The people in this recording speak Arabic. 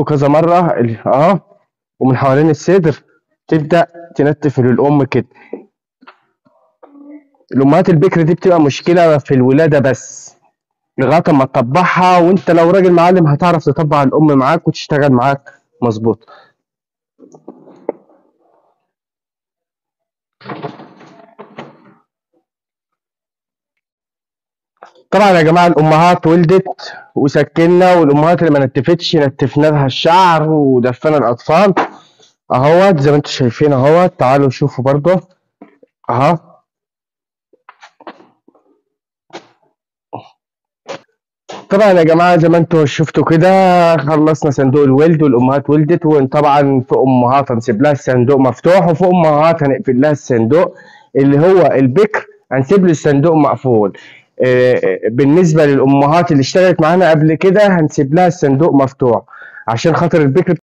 كذا مرة ومن حوالين الصدر تبدأ تنتف للأم كده. الأمهات البكر دي بتبقى مشكلة في الولادة بس، لغاية أما تطبعها، وأنت لو راجل معلم هتعرف تطبع الأم معاك وتشتغل معاك مظبوط. طبعا يا جماعة الأمهات ولدت وسكننا، والأمهات اللي ما نتفتش نتفنا لها الشعر ودفنا الأطفال أهوت زي ما انتم شايفين أهوت. تعالوا شوفوا برضه أهو. طبعا يا جماعة زي ما انتم شفتوا كده خلصنا صندوق الولد والأمهات ولدت، وطبعا في أمهات هنسيب لها الصندوق مفتوح، وفي أمهات هنقفل لها الصندوق اللي هو البكر هنسيب له الصندوق مقفول. بالنسبة للأمهات اللي اشتغلت معانا قبل كده هنسيب لها الصندوق مفتوح عشان خاطر البكر